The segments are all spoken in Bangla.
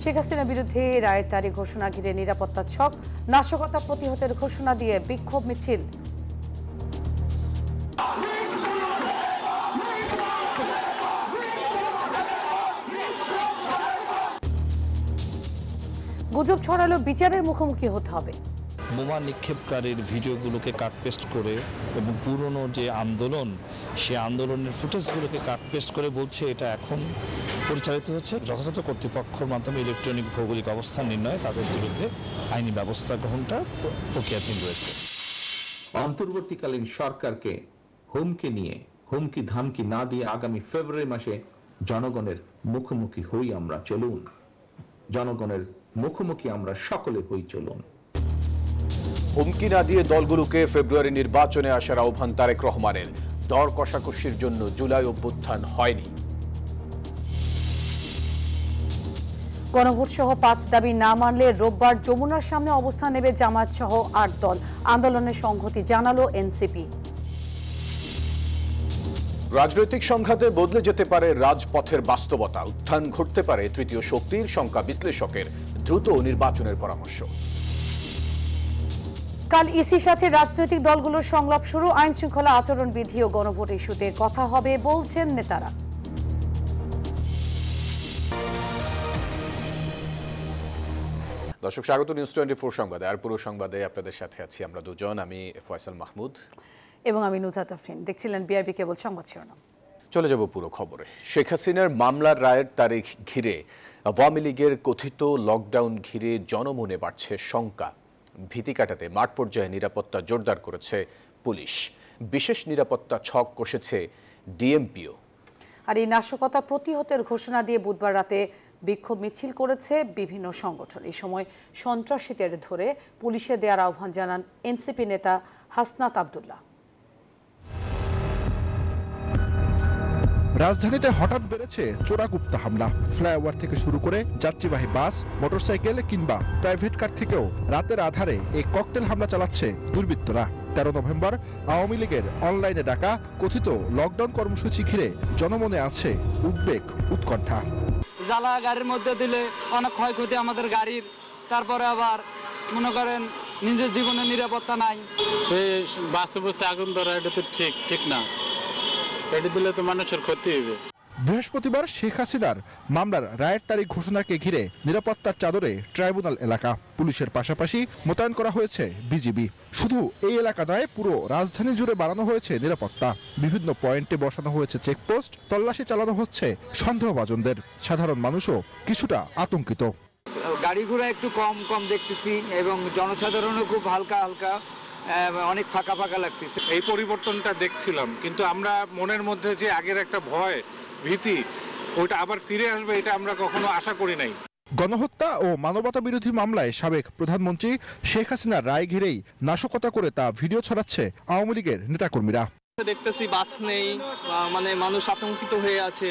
শেখ হাসিনার বিরুদ্ধে রায়ের তারিখ ঘোষণা ঘিরে নিরাপত্তা ছক, নাশকতা প্রতিহতের ঘোষণা দিয়ে বিক্ষোভ মিছিল। গুজব ছড়ালো বিচারের মুখোমুখি হতে হবে। বোমা নিক্ষেপকারীর ভিডিওগুলোকে কাটপেস্ট করে এবং পুরনো যে আন্দোলন, সে আন্দোলনের ফুটেজগুলোকে কাটপেস্ট করে বলছে এটা এখন পরিচালিত হচ্ছে। যথাযথ কর্তৃপক্ষের মাধ্যমে ইলেকট্রনিক ভৌগোলিক অবস্থান নির্ণয়ে তাদের বিরুদ্ধে আইনি ব্যবস্থা গ্রহণটা প্রক্রিয়াধীন রয়েছে। অন্তর্বর্তীকালীন সরকারকে হুমকি ধামকি না দিয়ে আগামী ফেব্রুয়ারি মাসে জনগণের মুখোমুখি হই আমরা, চলুন জনগণের মুখোমুখি আমরা সকলে হই, চলুন। হুমকি না দিয়ে দলগুলোকে ফেব্রুয়ারি নির্বাচনে আসার আহ্বান তারেক রহমানের। দর কষাকষির জন্য জুলাই অভ্যুত্থান হয়নি। গণভোট সহ 5 দাবি না মানলে রোববার যমুনার সামনে অবস্থান নেবে জামায়াত সহ 8 দল। আন্দোলনের সংহতি জানালো এনসিপি। রাজনৈতিক সংঘাতে বদলে যেতে পারে রাজপথের বাস্তবতা। উত্থান ঘটতে পারে তৃতীয় শক্তির, শঙ্কা বিশ্লেষকের। দ্রুত নির্বাচনের পরামর্শ। কাল ইসির সাথে রাজনৈতিক দলগুলোর সংলাপ শুরু। আইন শৃঙ্খলা আচরণ বিধি ও গণভোট ইস্যুতে কথা হবে বলছেন নেতারা। দর্শক স্বাগত নিউজ 24 সংবাদে। আর পুরো সংবাদে আপনাদের সাথে আছি আমরা দুজন, আমি ফয়সাল মাহমুদ এবং আমি নুজাত আফরিন। দেখছিলেন বিআরবি কেবল সংবাদ শিরোনাম। চলে যাব পুরো খবরে। শেখ হাসিনার মামলার রায়ের তারিখ ঘিরে আওয়ামী লীগের কথিত লকডাউন ঘিরে জনমনে বাড়ছে শঙ্কা। ভীতি কাটাতে মাঠ পর্যায়ে নিরাপত্তা জোরদার করেছে পুলিশ। বিশেষ নিরাপত্তা ছক কষেছে ডিএমপিও। আর এই নাশকতা প্রতিহতের ঘোষণা দিয়ে বুধবার রাতে বিক্ষোভ মিছিল করেছে বিভিন্ন সংগঠন। এই সময় সন্ত্রাসীদের ধরে পুলিশে দেওয়ার আহ্বান জানান এনসিপি নেতা হাসনাত আব্দুল্লাহ। রাজধানীতে হঠাৎ বেড়েছে চোরাগুপ্তা হামলা। ফ্লাইওভার থেকে শুরু করে যাত্রীবাহী বাস, মোটরসাইকেল কিংবা প্রাইভেট কার থেকেও রাতের আধারে এই ককটেল হামলা চালাচ্ছে দুর্বৃত্তরা। 13 নভেম্বর আওয়ামী লীগের অনলাইনে ডাকা কথিত লকডাউন কর্মসূচি ঘিরে জনমনে আছে উদ্বেগ, উৎকণ্ঠা। জ্বালা গাড়ির মধ্যে দিলে অনেক ক্ষয়ক্ষতি আমাদের গাড়ির, তারপরে আবার মনে করেন নিজের জীবনের নিরাপত্তা নাই। বাসে বসে আগুন ধরা এটা তো ঠিক না, এটা দিলে তো মানুষের ক্ষতি হবে। বৃহস্পতিবার শেখ হাসিনার মামলার রায়ের তারিখ ঘোষণাকে ঘিরে নিরাপত্তার চাদরে ট্রাইব্যুনাল এলাকা। পুলিশের পাশাপাশি মোতায়েন করা হয়েছে বিজিবি। শুধু এই এলাকা নয়, পুরো রাজধানী জুড়ে বাড়ানো হয়েছে নিরাপত্তা। বিভিন্ন পয়েন্টে বসানো হয়েছে চেকপোস্ট, তল্লাশি চালানো হচ্ছে সন্দেহভাজনদের। সাধারণ মানুষও কিছুটা আতঙ্কিত। গাড়ি ঘোড়া একটু কম দেখতেছি এবং জনসাধারণও খুব হালকা অনেক ফাঁকা লাগতেছে। এই পরিবর্তনটা দেখছিলাম, কিন্তু আমরা মনের মধ্যে যে আগের একটা ভয় ভীতি ওইটা আবার ফিরে আসবে এটা আমরা কখনো আশা করি নাই। গণহত্যা ও মানবতা বিরোধী মামলায় সাবেক প্রধানমন্ত্রী শেখ হাসিনার রায় ঘিরেই নাশকতা করে তা ভিডিও ছড়াচ্ছে আওয়ামী লীগের নেতাকর্মীরা। দেখতেছি বাস নেই, মানে মানুষ আতঙ্কিত হয়ে আছে,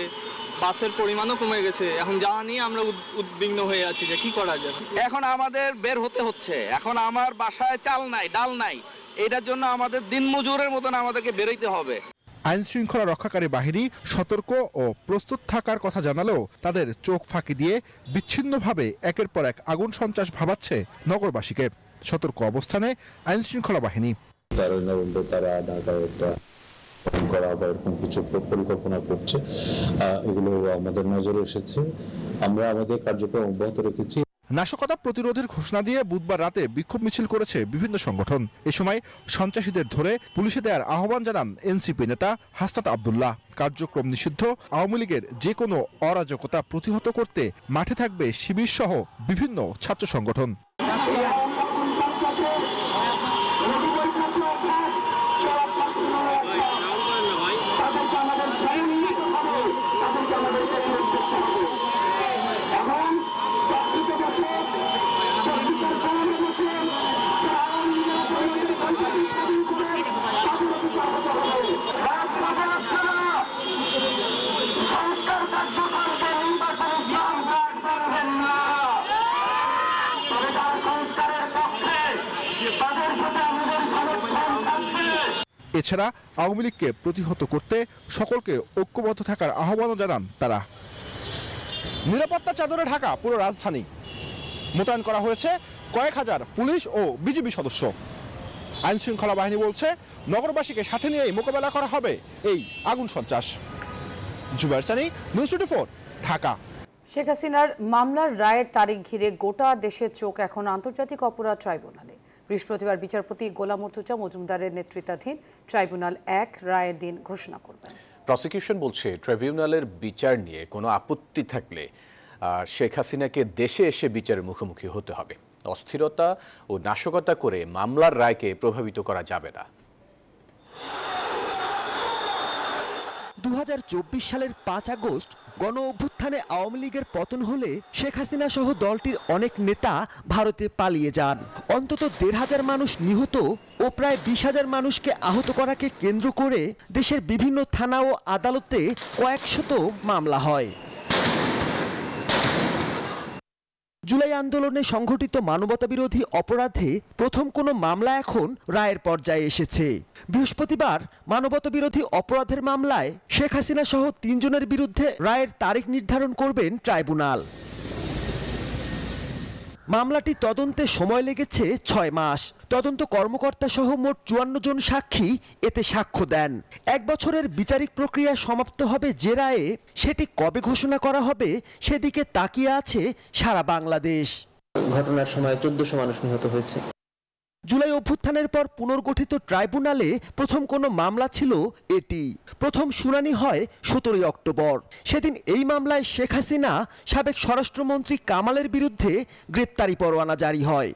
বাসের পরিমাণও কমে গেছে। এখন যাওয়া নিয়ে আমরা উদ্বিগ্ন হয়ে আছি যে কি করা যাবে। এখন আমাদের বের হতে হচ্ছে। এখন আমার বাসায় চাল নাই, ডাল নাই, এটার জন্য আমাদের দিনমজুরের মতন আমাদেরকে বেরোইতে হবে। আইন শৃঙ্খলা রক্ষাকারী বাহিনী সতর্ক ও প্রস্তুত থাকার কথা জানালেও তাদের চোখ ফাঁকি দিয়ে বিচ্ছিন্নভাবে একের পর এক আগুন সন্ত্রাস ভাবাচ্ছে নগরবাসীকে। সতর্ক অবস্থানে আইন শৃঙ্খলা বাহিনী। 13 নভেম্বর তারা করা বা এরকম কিছু পরিকল্পনা করছে, এগুলো আমাদের নজরে এসেছে। আমরা আমাদের কার্যক্রম অব্যাহত রেখেছি। নাশকতা প্রতিরোধের ঘোষণা দিয়ে বুধবার রাতে বিক্ষোভ মিছিল করেছে বিভিন্ন সংগঠন। এ সময় সন্ত্রাসীদের ধরে পুলিশে দেওয়ার আহ্বান জানান এনসিপি নেতা হাসনাত আব্দুল্লাহ। কার্যক্রম নিষিদ্ধ আওয়ামী লীগের যে কোনো অরাজকতা প্রতিহত করতে মাঠে থাকবে শিবির সহ বিভিন্ন ছাত্র সংগঠন। এছাড়া আওয়ামী লীগকে প্রতিহত করতে সকলকে ঐক্যবদ্ধ থাকার আহ্বানও জানান তারা। নিরাপত্তা চাদরে ঢাকা পুরো রাজধানী। মোতায়েন করা হয়েছে কয়েক হাজার পুলিশ ও বিজিবি সদস্য। আইন শৃঙ্খলা বাহিনী বলছে নগরবাসীকে সাথে নিয়েই মোকাবেলা করা হবে এই আগুন সন্ত্রাস। জুবায়ের সানি, নিউজ 24, ঢাকা। শেখ হাসিনার মামলার রায়ের তারিখ ঘিরে গোটা দেশের চোখ এখন আন্তর্জাতিক অপরাধ ট্রাইব্যুনালে। বৃহস্পতিবার বিচারপতি গোলাম মুর্তজা মজুমদারের নেতৃত্বাধীন ট্রাইব্যুনাল 1 রায়ের দিন ঘোষণা করবেন। প্রসিকিউশন বলছে ট্রাইব্যুনালের বিচার নিয়ে কোনো আপত্তি থাকলে শেখ হাসিনাকে দেশে এসে বিচারের মুখোমুখি হতে হবে। অস্থিরতা ও নাশকতা করে মামলার রায়কে প্রভাবিত করা যাবে না। 2024 সালের 5 আগস্ট গণ অভ্যুত্থানে আওয়ামী লীগের পতন হলে শেখ হাসিনা সহ দলটির অনেক নেতা ভারতে পালিয়ে যান। অন্তত 1,500 মানুষ নিহত ও প্রায় 20,000 মানুষকে আহত করাকে কেন্দ্র করে দেশের বিভিন্ন থানা ও আদালতে কয়েকশত মামলা হয়। জুলাই আন্দোলনে সংঘটিত মানবতাবিরোধী অপরাধে প্রথম কোনো মামলা এখন রায়ের পর্যায়ে এসেছে। বৃহস্পতিবার মানবতাবিরোধী অপরাধের মামলায় শেখ হাসিনা সহ 3 জনের বিরুদ্ধে রায়ের তারিখ নির্ধারণ করবেন ট্রাইব্যুনাল। মামলাটি তদন্তে সময় লেগেছে 6 মাস। তদন্ত কর্মকর্তা সহ মোট 54 জন সাক্ষী এতে সাক্ষ্য দেন। 1 বছরের বিচারিক প্রক্রিয়া সমাপ্ত হবে যে রায়ে, সেটি কবে ঘোষণা করা হবে সেদিকে তাকিয়ে আছে সারা বাংলাদেশ। ঘটনার সময় 1400 মানুষ নিহত হয়েছে। জুলাই অভ্যুত্থানের পর পুনর্গঠিত ট্রাইব্যুনালে প্রথম কোনো মামলা ছিল এটি। প্রথম শুনানি হয় 17 অক্টোবর। সেদিন এই মামলায় শেখ হাসিনা সাবেক স্বরাষ্ট্রমন্ত্রী কামালের বিরুদ্ধে গ্রেপ্তারি পরোয়ানা জারি হয়।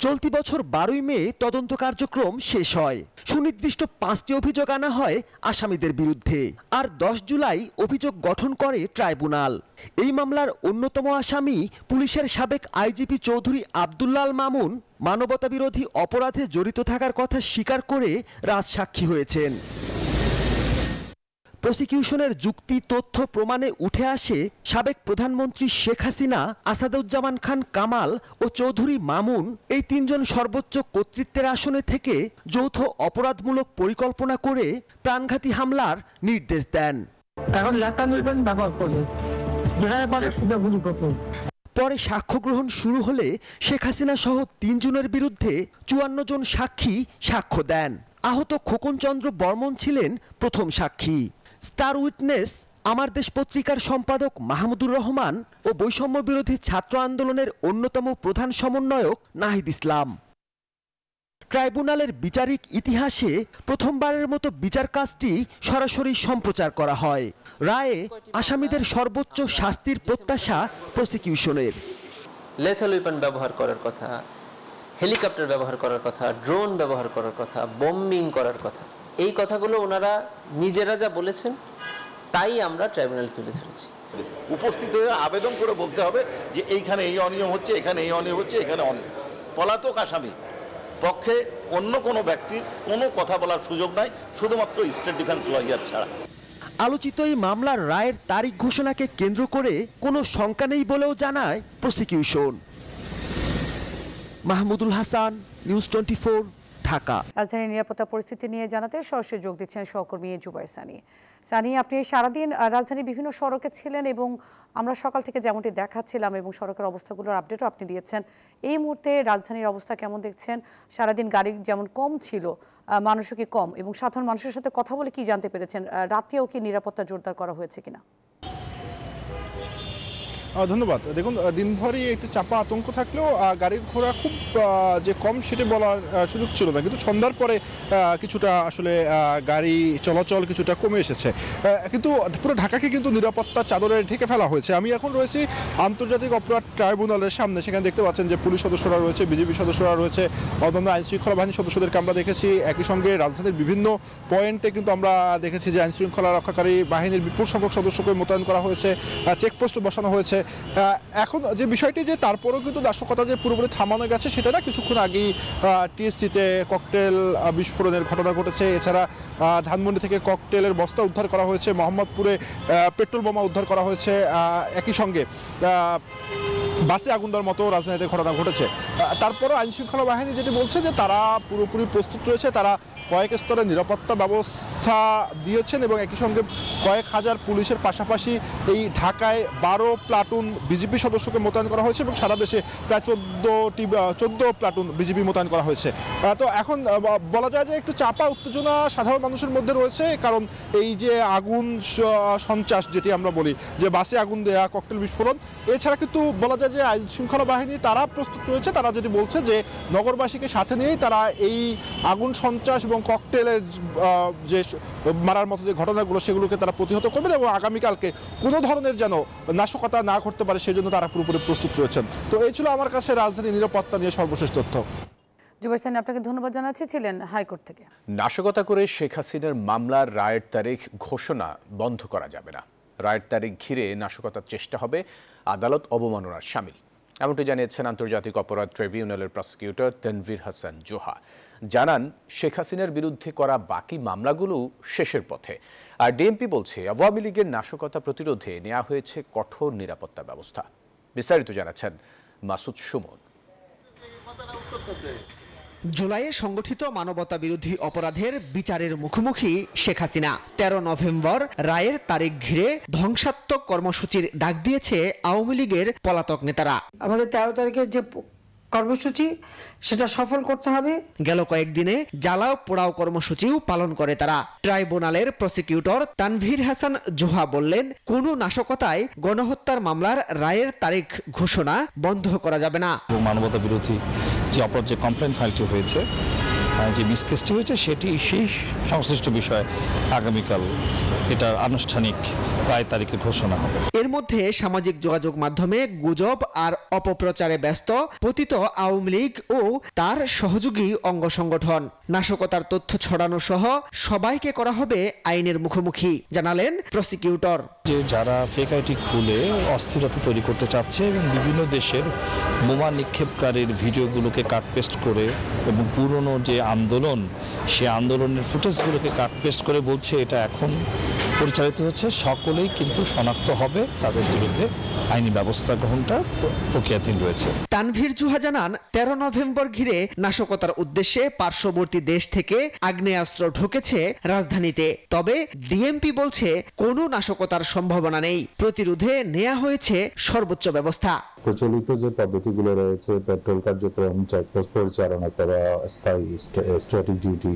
চলতি বছর 12 মে তদন্ত কার্যক্রম শেষ হয়। সুনির্দিষ্ট 5টি অভিযোগ আনা হয় আসামিদের বিরুদ্ধে, আর 10 জুলাই অভিযোগ গঠন করে ট্রাইব্যুনাল। এই মামলার অন্যতম আসামি পুলিশের সাবেক আইজিপি চৌধুরী আব্দুল্লাহ আল মামুন মানবতাবিরোধী অপরাধে জড়িত থাকার কথা স্বীকার করে রাজসাক্ষী হয়েছেন। প্রসিকিউশনের যুক্তি তথ্য প্রমাণে উঠে আসে সাবেক প্রধানমন্ত্রী শেখ হাসিনা, আসাদুজ্জামান খান কামাল ও চৌধুরী মামুন এই 3 জন সর্বোচ্চ কর্তৃত্বের আসনে থেকে যৌথ অপরাধমূলক পরিকল্পনা করে প্রাণঘাতী হামলার নির্দেশ দেন। পরে সাক্ষ্য গ্রহণ শুরু হলে শেখ হাসিনা সহ 3 জনের বিরুদ্ধে 54 জন সাক্ষী সাক্ষ্য দেন। আহত খোকন চন্দ্র বর্মন ছিলেন প্রথম সাক্ষী। স্টার উইটনেস, আমার দেশ পত্রিকার সম্পাদক মাহমুদুর রহমান ও বৈষম্য বিরোধী ছাত্র আন্দোলনের অন্যতম প্রধান সমন্বয়ক নাহিদ ইসলাম। ট্রাইব্যুনালের বিচারিক ইতিহাসে প্রথমবারের মতো বিচার কাজটি সরাসরি সম্প্রচার করা হয়। রায়ে আসামিদের সর্বোচ্চ শাস্তির প্রত্যাশা প্রসিকিউশনের। লেথাল ওয়েপন ব্যবহার করার কথা, হেলিকপ্টার ব্যবহার করার কথা, ড্রোন ব্যবহার করার কথা, বম্বিং করার কথা, এই কথাগুলো ওনারা নিজেরা যা বলেছেন তাই আমরা ট্রাইব্যুনালে তুলে ধরেছি। উপস্থিত হয়ে আবেদন করে বলতে হবে যে এইখানে এই অনিয়ম হচ্ছে, এখানে এই অনিয়ম হচ্ছে, এখানে অনিয়ম। পলাতক আসামি পক্ষে অন্য কোনো ব্যক্তির কোনো কথা বলার সুযোগ নাই, শুধুমাত্র স্টেট ডিফেন্স লয়ার ছাড়া। আলোচিত এই মামলার রায়ের তারিখ ঘোষণাকে কেন্দ্র করে কোনো শঙ্কা নেই বলেও জানায় প্রসিকিউশন। মাহমুদুল হাসান, নিউজ 24, ঢাকা। রাজধানীর নিরাপত্তা পরিস্থিতি নিয়ে জানাতে সরাসরি যোগ দিচ্ছেন সহকর্মী জুবায়ের সানি। সানি, আপনি সারাদিন রাজধানীর বিভিন্ন সড়কে ছিলেন এবং আমরা সকাল থেকে যেমনটি দেখাচ্ছিলাম এবং সড়কের অবস্থাগুলোর আপডেটও আপনি দিয়েছেন। এই মুহূর্তে রাজধানীর অবস্থা কেমন দেখছেন? সারাদিন গাড়ি যেমন কম ছিল, মানুষও কি কম, এবং সাধারণ মানুষের সাথে কথা বলে কি জানতে পেরেছেন? রাতেও কি নিরাপত্তা জোরদার করা হয়েছে কিনা? ধন্যবাদ। দেখুন, দিনভরই একটি চাপা আতঙ্ক থাকলেও গাড়ির ঘোড়া খুব যে কম সেটা বলার সুযোগ ছিল না, কিন্তু সন্ধ্যার পরে কিছুটা আসলে গাড়ি চলাচল কিছুটা কমে এসেছে। কিন্তু পুরো ঢাকাকে কিন্তু নিরাপত্তা চাদরে ঢেকে ফেলা হয়েছে। আমি এখন রয়েছি আন্তর্জাতিক অপরাধ ট্রাইব্যুনালের সামনে। সেখানে দেখতে পাচ্ছেন যে পুলিশ সদস্যরা রয়েছে, বিজিবি সদস্যরা রয়েছে, অন্যান্য আইনশৃঙ্খলা বাহিনীর সদস্যদেরকে আমরা দেখেছি। একই সঙ্গে রাজধানীর বিভিন্ন পয়েন্টে কিন্তু আমরা দেখেছি যে আইনশৃঙ্খলা রক্ষাকারী বাহিনীর বিপুল সংখ্যক সদস্যকে মোতায়েন করা হয়েছে, চেকপোস্ট বসানো হয়েছে। এখন যে বিষয়টি যে তারপরেও কিন্তু নাশকতা যে পুরোপুরি থামানো গেছে সেটা না। কিছুক্ষণ আগেই টিএসসিতে ককটেল বিস্ফোরণের ঘটনা ঘটেছে। এছাড়া ধানমন্ডি থেকে ককটেলের বস্তা উদ্ধার করা হয়েছে, মোহাম্মদপুরে পেট্রোল বোমা উদ্ধার করা হয়েছে। একই সঙ্গে বাসে আগুন দেওয়ার মতো রাজধানীতে ঘটনা ঘটেছে। তারপরও আইনশৃঙ্খলা বাহিনী যেটি বলছে যে তারা পুরোপুরি প্রস্তুত রয়েছে, তারা কয়েক স্তরে নিরাপত্তা ব্যবস্থা দিয়েছেন এবং একই সঙ্গে কয়েক হাজার পুলিশের পাশাপাশি এই ঢাকায় 12 প্লাটুন বিজেপি সদস্যকে মোতায়েন করা হয়েছে এবং সারা দেশে প্রায় 14 প্লাটুন বিজেপি মোতায়েন করা হয়েছে। তো এখন বলা যায় যে একটু চাপা উত্তেজনা সাধারণ মানুষের মধ্যে রয়েছে, কারণ এই যে আগুন সন্ত্রাস যেটি আমরা বলি, যে বাসে আগুন দেয়া, ককটেল বিস্ফোরণ, এছাড়া কিন্তু বলা যায় যে আইন শৃঙ্খলা বাহিনী তারা প্রস্তুত রয়েছে। তারা যেটি বলছে যে নগরবাসীকে সাথে নিয়েই তারা এই আগুন সন্ত্রাস এবং ককটেলের যে মারার মতো যে ঘটনাগুলো সেগুলোকে তারা প্রতিহত করবেন এবং আগামীকালকে কোনো ধরনের যেন নাশকতা না ঘটতে পারে সেজন্য তারা পুরোপুরি প্রস্তুত রয়েছেন। তো এই ছিল আমার কাছে রাজধানী নিরাপত্তা নিয়ে সর্বশেষ তথ্য। জুবাইর সানি, আপনাকে ধন্যবাদ জানাচ্ছি, ছিলেন হাইকোর্ট থেকে। নাশকতা করে শেখ হাসিনার মামলার রায়ের তারিখ ঘোষণা বন্ধ করা যাবে না। রায়ের তারিখ ঘিরে নাশকতার চেষ্টা হবে আদালত অবমাননার শামিল, এমনটি জানিয়েছেন আন্তর্জাতিক অপরাধ ট্রাইব্যুনালের প্রসিকিউটর তানভীর হাসান জোহা। জানান, শেখ হাসিনার বিরুদ্ধে করা বাকি মামলাগুলো শেষের পথে। আর ডিএমপি বলছে আওয়ামী লীগের নাশকতা প্রতিরোধে নেওয়া হয়েছে কঠোর নিরাপত্তা ব্যবস্থা। বিস্তারিত জানাচ্ছেন মাসুদ সুমন। জুলাইয়ে সংগঠিত মানবতা বিরোধী অপরাধের বিচারের মুখোমুখি শেখ হাসিনা। 13 নভেম্বর রায়ের তারিখ ঘিরে ধ্বংসাত্মক কর্মসূচির ডাক দিয়েছে আওয়ামী লীগের পলাতক নেতারা। আমাদের 13 তারিখের যে কর্মসূচি সেটা সফল করতে হবে। গেল কয়েকদিনে জ্বালাও পোড়াও কর্মসূচিও পালন করে তারা। ট্রাইব্যুনালের প্রসিকিউটর তানভীর হাসান জোহা বললেন, কোনো নাশকতায় গণহত্যার মামলার রায়ের তারিখ ঘোষণা বন্ধ করা যাবে না। মানবতা বিরোধী যে অপরাধ যে কমপ্লেন ফাইলটি হয়েছে, যে মিসকেসটি হয়েছে, সেটি সেই সংশ্লিষ্ট বিষয়ে আগামীকাল এটার আনুষ্ঠানিক রায় তারিখে ঘোষণা হবে। এর মধ্যে সামাজিক যোগাযোগ মাধ্যমে গুজব আর অপপ্রচারে ব্যস্ত পতিত আওয়ামী লীগ ও তার সহযোগী অঙ্গ সংগঠন। নাশকতার তথ্য ছড়ানো সহ সবাইকে করা হবে আইনের মুখোমুখি, জানালেন প্রসিকিউটর। যে যারা ফেক আইডি খুলে অস্থিরতা তৈরি করতে চাচ্ছে এবং বিভিন্ন দেশের বোমা নিক্ষেপকারীর ভিডিওগুলোকে কাটপেস্ট করে এবং পুরনো যে আন্দোলন, সে আন্দোলনের ফুটেজগুলোকে কাটপেস্ট করে বলছে এটা এখন পরিচালিত হচ্ছে, সকলেই কিন্তু শনাক্ত হবে, তাদের বিরুদ্ধে আইনি ব্যবস্থা গ্রহণটা প্রক্রিয়াধীন রয়েছে। তানভীর জোহা জানান, 13 নভেম্বর ঘিরে নাশকতার উদ্দেশ্যে পার্শ্ববর্তী দেশ থেকে আগ্নেয়াস্ত্র ঢুকেছে রাজধানীতে। তবে ডিএমপি বলছে কোনো নাশকতার সম্ভাবনা নেই, প্রতিরোধে নেওয়া হয়েছে সর্বোচ্চ ব্যবস্থা। প্রচলিত যে পদ্ধতিগুলো রয়েছে, পেট্রোল কার্যক্রম, চেকপোস্ট পরিচালনা করা, স্থায়ী স্ট্যাটিক ডিউটি,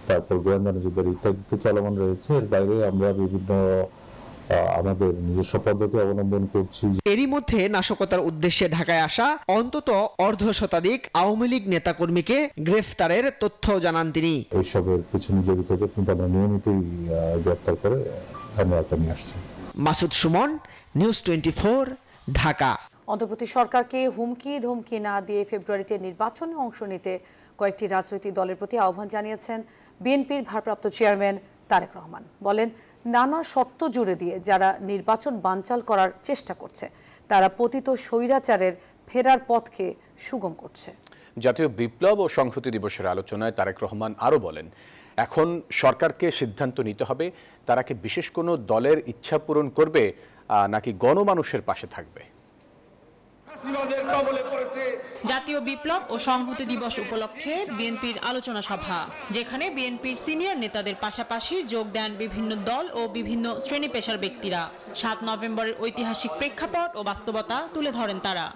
তারপর গোয়েন্দা নজরদারি ইত্যাদিতে চলমান রয়েছে। এর বাইরে আমরা বিভিন্ন আমাদের নিজস্ব পদ্ধতি অবলম্বন করছি। এরই মধ্যে নাশকতার উদ্দেশ্যে ঢাকায় আসা অন্তত অর্ধশতাধিক আওয়ামী লীগ নেতাকর্মীকে গ্রেফতারের তথ্য জানান তিনি। এইসবের পিছনে জড়িত কিন্তু আমরা নিয়মিতই গ্রেফতার করে আমরা নিয়ে আসছি। মাসুদ সুমন, নিউজ 24, ঢাকা। অন্তর্বর্তী সরকারকে হুমকি ধমকি না দিয়ে ফেব্রুয়ারিতে নির্বাচনে অংশ নিতে কয়েকটি রাজনৈতিক দলের প্রতি আহ্বান জানিয়েছেন বিএনপির ভারপ্রাপ্ত চেয়ারম্যান তারেক রহমান। বলেন, নানা শর্ত জুড়ে দিয়ে যারা নির্বাচন বানচাল করার চেষ্টা করছে তারা পতিত স্বৈরাচারের ফেরার পথকে সুগম করছে। জাতীয় বিপ্লব ও সংহতি দিবসের আলোচনায় তারেক রহমান আরও বলেন, এখন সরকারকে সিদ্ধান্ত নিতে হবে তারা কি বিশেষ কোনো দলের ইচ্ছা পূরণ করবে নাকি গণমানুষের পাশে থাকবে। জাতীয় বিপ্লব ও সংহতি দিবস উপলক্ষে বিএনপির আলোচনা সভা, যেখানে বিএনপির সিনিয়র নেতাদের পাশাপাশি যোগ দেন বিভিন্ন দল ও বিভিন্ন শ্রেণী পেশার ব্যক্তিরা। 7 নভেম্বরের ঐতিহাসিক প্রেক্ষাপট ও বাস্তবতা তুলে ধরেন তারা।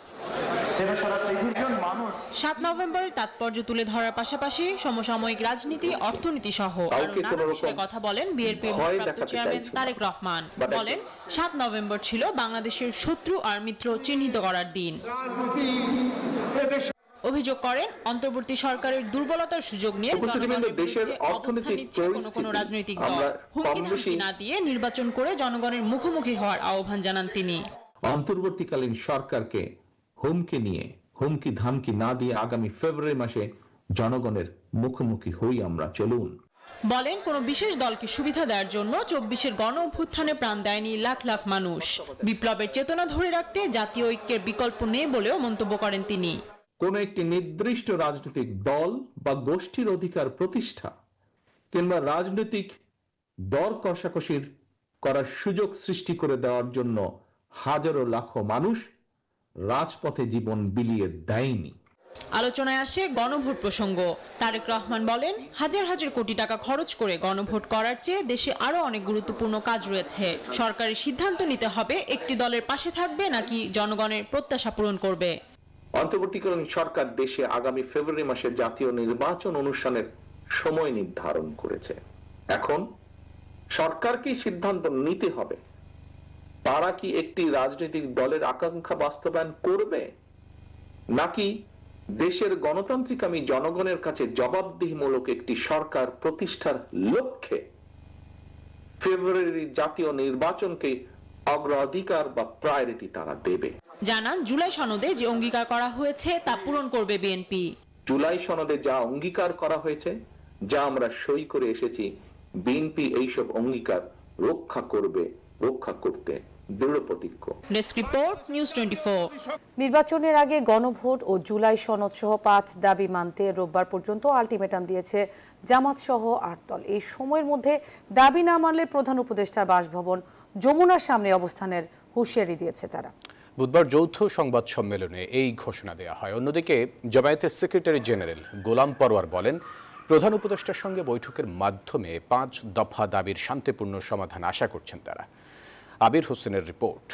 7 নভেম্বরের তাৎপর্য তুলে ধরার পাশাপাশি সমসাময়িক রাজনীতি, অর্থনীতি সহ নানা বিষয়ে কথা বলেন বিএনপির ভারপ্রাপ্ত চেয়ারম্যান তারেক রহমান। বলেন, 7 নভেম্বর ছিল বাংলাদেশের শত্রু আর মিত্র চিহ্নিত করার দিন। অভিযোগ করেন, অন্তর্বর্তী সরকারের দুর্বলতার সুযোগ নিয়ে দেশের অর্থনৈতিক কোন রাজনৈতিক দল হুমকি ধামকি না দিয়ে নির্বাচন করে জনগণের মুখোমুখি হওয়ার আহ্বান জানান তিনি। অন্তর্বর্তীকালীন সরকারকে হুমকি ধামকি না দিয়ে আগামী ফেব্রুয়ারি মাসে জনগণের মুখোমুখি হই আমরা, চলুন। বলেন, কোন বিশেষ দলকে সুবিধা দেওয়ার জন্য 24-এর গণ অভ্যুত্থানে প্রাণ দেয়নি লাখ লাখ মানুষ। বিপ্লবের চেতনা ধরে রাখতে জাতীয় ঐক্যের বিকল্প নেই বলেও মন্তব্য করেন তিনি। কোন একটি নির্দিষ্ট রাজনৈতিক দল বা গোষ্ঠীর অধিকার প্রতিষ্ঠা কিংবা রাজনৈতিক দর কষাকষির করার সুযোগ সৃষ্টি করে দেওয়ার জন্য হাজারো লাখো মানুষ রাজপথে জীবন বিলিয়ে দেয়নি। আলোচনায় আসে গণভোট প্রসঙ্গ। তারেক রহমান বলেন, হাজার হাজার কোটি টাকা খরচ করে গণভোট করার চেয়ে দেশে আরো অনেক গুরুত্বপূর্ণ কাজ রয়েছে। সরকারের সিদ্ধান্ত নিতে হবে একটি দলের পাশে থাকবে নাকি জনগণের প্রত্যাশা পূরণ করবে। অন্তর্বর্তীকালীন সরকার দেশে আগামী ফেব্রুয়ারি মাসে জাতীয় নির্বাচন অনুষ্ঠানের সময় নির্ধারণ করেছে। এখন সরকারকে সিদ্ধান্ত নিতে হবে তারা কি একটি রাজনৈতিক দলের আকাঙ্ক্ষা বাস্তবায়ন করবে নাকি দেশের গণতান্ত্রিক জনগণের কাছে জবাবদিহিমূলক একটি সরকার প্রতিষ্ঠার লক্ষ্যে ফেব্রুয়ারির জাতীয় নির্বাচনকে অগ্রাধিকার বা প্রায়োরিটি তারা দেবে। জানান, জুলাই সনদে যে অঙ্গীকার করা হয়েছে তা পূরণ করবে বিএনপি। জুলাই সনদে যা অঙ্গীকার করা হয়েছে, যা আমরা সই করে এসেছি, বিএনপি এইসব অঙ্গীকার রক্ষা করবে, রক্ষা করতে দৃঢ় প্রতিজ্ঞ। Desk report, news 24। নির্বাচনের আগে গণভোট ও জুলাই সনদ সহ 5 দাবি মানতে রোববার পর্যন্ত আলটিমেটাম দিয়েছে জামাত সহ 8 দল। এই সময়ের মধ্যে দাবি না মানলে প্রধান উপদেষ্টার বাসভবন যমুনার সামনে অবস্থানের হুঁশিয়ারি দিয়েছে তারা। বুধবার যৌথ সংবাদ সম্মেলনে এই ঘোষণা দেওয়া হয়। অন্যদিকে জামায়াতের সেক্রেটারি জেনারেল গোলাম পরোয়ার বলেন, প্রধান উপদেষ্টার সঙ্গে বৈঠকের মাধ্যমে 5 দফা দাবির শান্তিপূর্ণ সমাধান আশা করছেন তারা। আবির হোসেনের রিপোর্ট।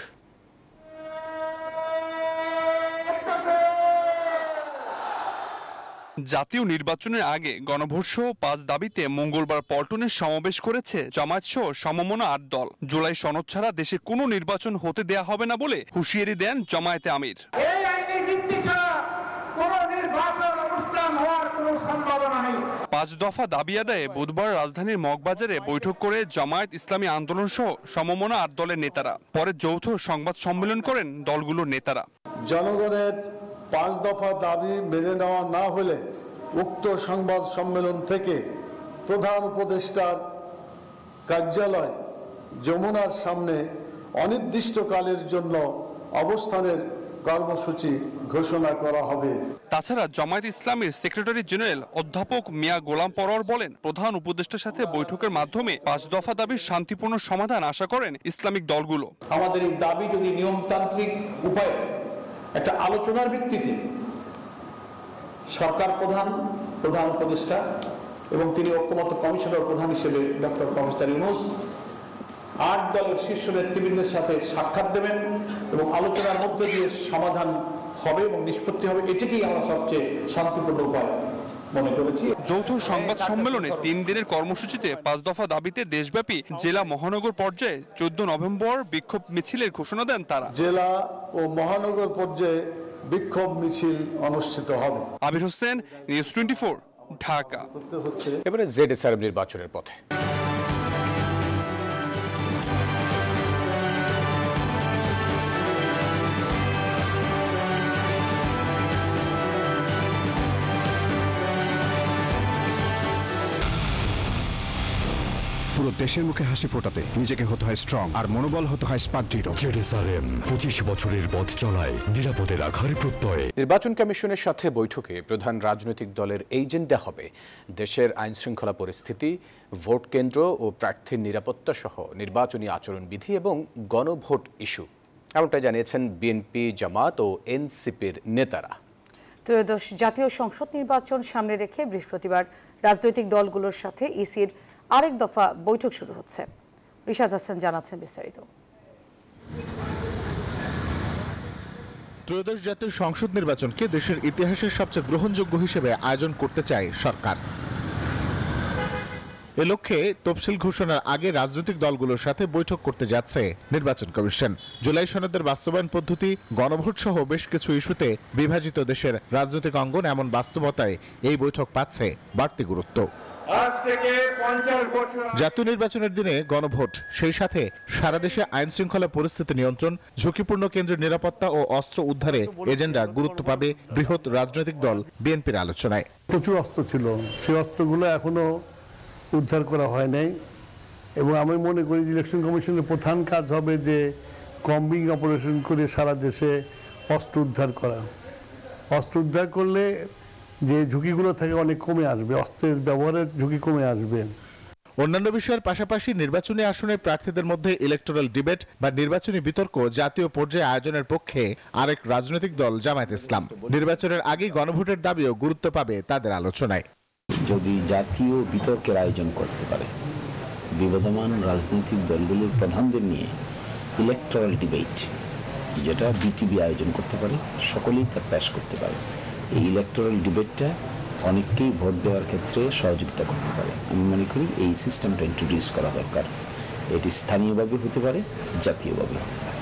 জাতীয় নির্বাচনের আগে গণভোট সহ 5 দাবিতে মঙ্গলবার পল্টনে সমাবেশ করেছে জামায়াত সহ সমমনা 8 দল। জুলাই সনদ ছাড়া দেশে কোনো নির্বাচন হতে দেয়া হবে না বলে হুঁশিয়ারি দেন জামায়াতে আমির। এই আইনি ভিত্তি ছাড়া কোনো নির্বাচন অনুষ্ঠান হওয়ার কোনো সম্ভাবনা নেই। 5 দফা দাবি আদায়ে বুধবার রাজধানীর মগবাজারে বৈঠক করে জামায়াত ইসলামী আন্দোলন সহ সমমনা 8 দলের নেতারা। পরে যৌথ সংবাদ সম্মেলন করেন দলগুলোর নেতারা। জনগণের 5 দফা দাবি মেনে নেওয়া না হলে উক্ত সংবাদ সম্মেলন থেকে প্রধান উপদেষ্টার কার্যালয় যমুনার সামনে অনির্দিষ্টকালের জন্য অবস্থানের কর্মসূচি ঘোষণা করা হবে। তাছাড়া জামায়াত ইসলামীর সেক্রেটারি জেনারেল অধ্যাপক মিয়া গোলাম পরোয়ার বলেন, প্রধান উপদেষ্টার সাথে বৈঠকের মাধ্যমে 5 দফা দাবির শান্তিপূর্ণ সমাধান আশা করেন ইসলামিক দলগুলো। আমাদের এই দাবি যদি নিয়মতান্ত্রিক উপায়ে একটা আলোচনার ভিত্তিতে সরকার প্রধান উপদেষ্টা এবং তিনি ঐক্যমত্য কমিশনের প্রধান হিসেবে ডক্টর প্রফেসর ইউনূস 8 দলের শীর্ষ নেতৃবৃন্দের সাথে সাক্ষাৎ দেবেন এবং আলোচনার মধ্যে দিয়ে সমাধান হবে এবং নিষ্পত্তি হবে, এটাকেই আমরা সবচেয়ে শান্তিপূর্ণ উপায় মনে করেছি। যৌথ সংবাদ সম্মেলনে 3 দিনের কর্মসূচিতে 5 দফা দাবিতে দেশব্যাপী জেলা মহানগর পর্যায়ে 14 নভেম্বর বিক্ষোভ মিছিলের ঘোষণা দেন তারা। জেলা ও মহানগর পর্যায়ে বিক্ষোভ মিছিল অনুষ্ঠিত হবে। আবির হোসেন, নিউজ 24, ঢাকা। এবারে জেডএসআরএম নির্বাচনের পথে। পুরো দেশের মুখে হাসি ফোটাতে নিজেকে হতে হয় স্ট্রং আর মনোবল হতে হয় স্পার্কজিরো। জেডএসআরএম 25 বছরের পথ চলায় নিরাপদে রাখার প্রত্যয়ে। নির্বাচন কমিশনের সাথে বৈঠকে প্রধান রাজনৈতিক দলের এজেন্ডা হবে দেশের আইন শৃঙ্খলা পরিস্থিতি, ভোট কেন্দ্র ও প্রার্থীর নিরাপত্তা সহ নির্বাচনী আচরণবিধি এবং গণভোট ইস্যু। এমনটাই জানিয়েছেন বিএনপি, জামাত ও এনসিপির নেতারা। ত্রয়োদশ জাতীয় সংসদ নির্বাচন সামনে রেখে বৃহস্পতিবার রাজনৈতিক দলগুলোর সাথে ইসির আরেক দফা বৈঠক শুরু হচ্ছে। রিশাদ হাসান জানাচ্ছেন বিস্তারিত। ত্রয়োদশ জাতীয় সংসদ নির্বাচনকে দেশের ইতিহাসের সবচেয়ে গ্রহণযোগ্য হিসেবে আয়োজন করতে চায় সরকার। এ লক্ষ্যে তফসিল ঘোষণার আগে রাজনৈতিক দলগুলোর সাথে বৈঠক করতে যাচ্ছে নির্বাচন কমিশন। জুলাই সনদের বাস্তবায়ন পদ্ধতি, গণভোট সহ বেশ কিছু ইস্যুতে বিভাজিত দেশের রাজনৈতিক অঙ্গন এমন বাস্তবতায় এই বৈঠক পাচ্ছে বাড়তি গুরুত্ব। জাতীয় নির্বাচনের দিনে গণভোট, সেই সাথে সারা দেশে আইন শৃঙ্খলা পরিস্থিতি নিয়ন্ত্রণ, ঝুঁকিপূর্ণ কেন্দ্রের নিরাপত্তা ও অস্ত্র উদ্ধারে এজেন্ডা গুরুত্ব পাবে বৃহৎ রাজনৈতিক দল বিএনপির আলোচনায়। প্রচুর অস্ত্র ছিল, সেই অস্ত্রগুলো এখনো উদ্ধার করা হয় নাই এবং আমি মনে করি ইলেকশন কমিশনের প্রধান কাজ হবে যে কম্বিং অপারেশন করে সারা দেশে অস্ত্র উদ্ধার করা। অস্ত্র উদ্ধার করলে যে ঝুঁকিগুলো থাকে অনেক কমে আসবে, অস্ত্রের ব্যবহারের ঝুঁকি কমে আসবে। অন্যান্য বিষয়ের পাশাপাশি নির্বাচনী আসনে প্রার্থীদের মধ্যে ইলেকটোরাল ডিবেট বা নির্বাচনী বিতর্ক জাতীয় পর্যায়ে আয়োজনের পক্ষে আরেক রাজনৈতিক দল জামায়াত ইসলাম। নির্বাচনের আগেই গণভোটের দাবিও গুরুত্ব পাবে তাদের আলোচনায়। যদি জাতীয় বিতর্কের আয়োজন করতে পারে, বিবদমান রাজনৈতিক দলগুলোর প্রধানদের নিয়ে ইলেকটোরাল ডিবেট, যেটা বিটিভি আয়োজন করতে পারে, সকলেই তা পেশ করতে পারে, এই ইলেকটোরাল ডিবেটটা অনেককেই ভোট দেওয়ার ক্ষেত্রে সহযোগিতা করতে পারে। আমি মনে করি এই সিস্টেমটা ইন্ট্রোডিউস করা দরকার। এটি স্থানীয়ভাবে হতে পারে, জাতীয়ভাবে হতে পারে।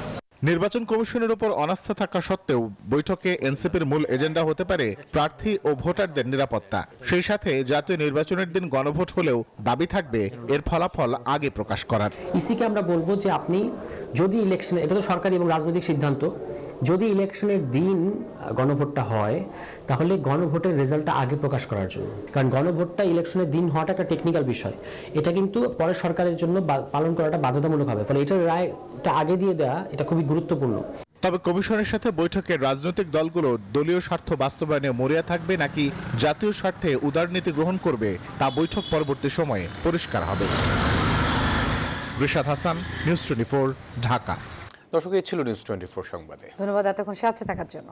নির্বাচন কমিশনের উপর অনাস্থা থাকা সত্ত্বেও বৈঠকে এনসিপির মূল এজেন্ডা হতে পারে প্রার্থী ও ভোটারদের নিরাপত্তা। সেই সাথে জাতীয় নির্বাচনের দিন গণভোট হলেও দাবি থাকবে এর ফলাফল আগে প্রকাশ করার। ইসিকে আমরা বলবো যে আপনি যদি ইলেকশন, এটা তো সরকারি এবং রাজনৈতিক সিদ্ধান্ত, যদি ইলেকশনের দিন গণভোটটা হয় তাহলে গণভোটের রেজাল্টটা আগে প্রকাশ করার জন্য, কারণ গণভোটটা ইলেকশনের দিন হওয়াটা একটা টেকনিক্যাল বিষয়, এটা কিন্তু পরে সরকারের জন্য পালন করাটা বাধ্যতামূলক হবে, ফলে এটার রায়টা আগে দিয়ে দেওয়া এটা খুবই গুরুত্বপূর্ণ। তবে কমিশনের সাথে বৈঠকে রাজনৈতিক দলগুলো দলীয় স্বার্থ বাস্তবায়নে মরিয়া থাকবে নাকি জাতীয় স্বার্থে উদারনীতি গ্রহণ করবে তা বৈঠক পরবর্তী সময়ে পরিষ্কার হবে। রিশাদ হাসান, নিউজ 24, ঢাকা। দর্শক, এই ছিল নিউজ 24 সংবাদে। ধন্যবাদ এতক্ষণ সাথে থাকার জন্য।